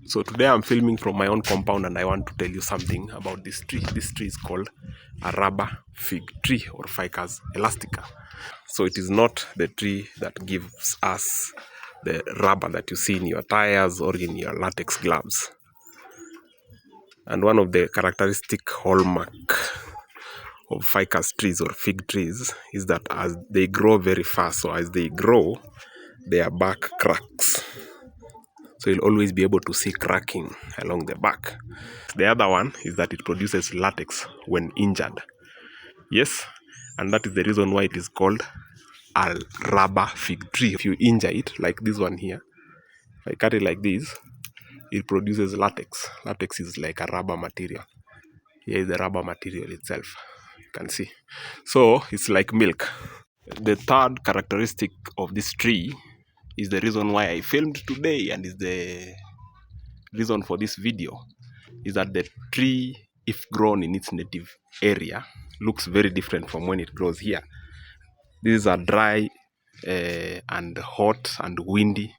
So today I'm filming from my own compound and I want to tell you something about this tree. This tree is called a rubber fig tree or Ficus elastica. So it is not the tree that gives us the rubber that you see in your tires or in your latex gloves. And one of the characteristic hallmark of ficus trees or fig trees is that as they grow very fast, so as they grow, their bark cracks. So you'll always be able to see cracking along the back. The other one is that it produces latex when injured. Yes, and that is the reason why it is called a rubber fig tree. If you injure it, like this one here, if I cut it like this, it produces latex. Latex is like a rubber material. Here is the rubber material itself. You can see. So it's like milk. The third characteristic of this tree is the reason why I filmed today and is the reason for this video, is that the tree, if grown in its native area, looks very different from when it grows here. This is a dry and hot and windy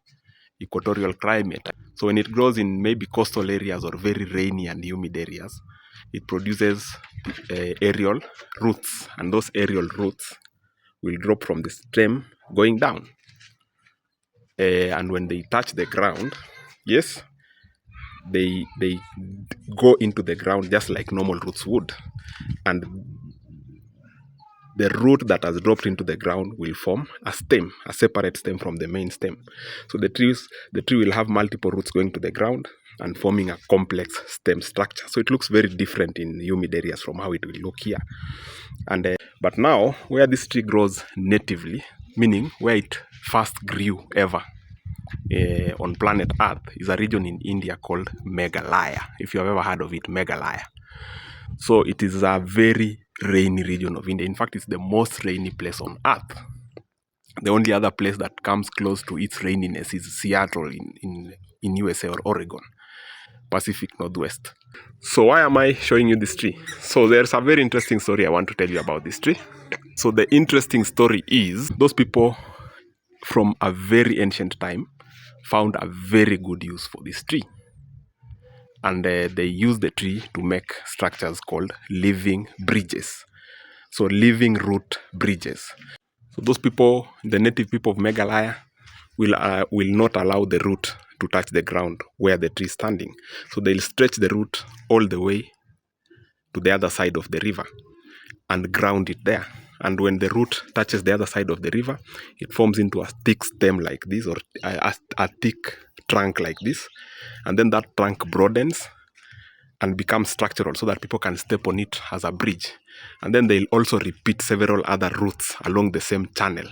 equatorial climate. So when it grows in maybe coastal areas or very rainy and humid areas, it produces aerial roots, and those aerial roots will drop from the stem going down. And when they touch the ground, yes, they go into the ground just like normal roots would, and the root that has dropped into the ground will form a stem, a separate stem from the main stem. So the tree will have multiple roots going to the ground and forming a complex stem structure. So it looks very different in humid areas from how it will look here. And but now where this tree grows natively, meaning where it first grew ever on planet Earth, is a region in India called Meghalaya. If you have ever heard of it, Meghalaya. So it is a very rainy region of India. In fact, it's the most rainy place on Earth. The only other place that comes close to its raininess is Seattle in USA, or Oregon, Pacific Northwest. So why am I showing you this tree? So there's a very interesting story I want to tell you about this tree. So the interesting story is those people from a very ancient time found a very good use for this tree. And they use the tree to make structures called living bridges. So living root bridges. So those people, the native people of Meghalaya, will not allow the root to touch the ground where the tree is standing. So they'll stretch the root all the way to the other side of the river and ground it there. And when the root touches the other side of the river, it forms into a thick stem like this, or a thick trunk like this. And then that trunk broadens and becomes structural so that people can step on it as a bridge. And then they'll also repeat several other roots along the same channel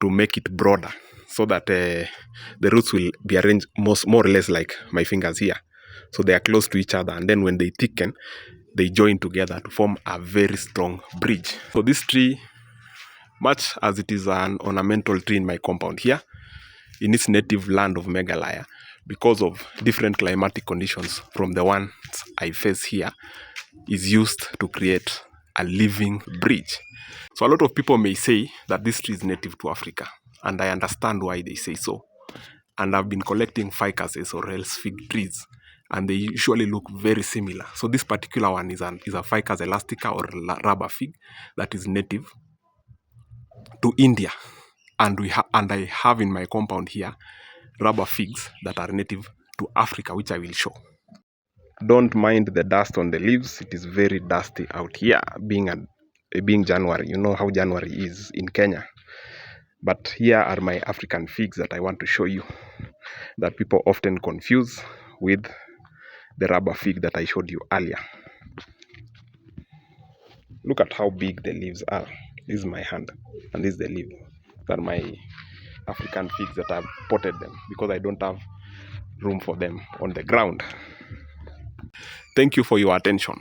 to make it broader, so that the roots will be arranged more or less like my fingers here. So they are close to each other, and then when they thicken, they join together to form a very strong bridge. So this tree, much as it is an ornamental tree in my compound here, in its native land of Meghalaya, because of different climatic conditions from the ones I face here, is used to create a living bridge. So a lot of people may say that this tree is native to Africa, and I understand why they say so. And I've been collecting ficuses or else fig trees, and they usually look very similar. So this particular one is a Ficus elastica or rubber fig that is native to India, and I have in my compound here rubber figs that are native to Africa, which I will show. Don't mind the dust on the leaves. It is very dusty out here, being January. You know how January is in Kenya. But here are my African figs that I want to show you, that people often confuse with the rubber fig that I showed you earlier. Look at how big the leaves are. This is my hand, and this is the leaf. These are my African figs that I've potted them because I don't have room for them on the ground. Thank you for your attention.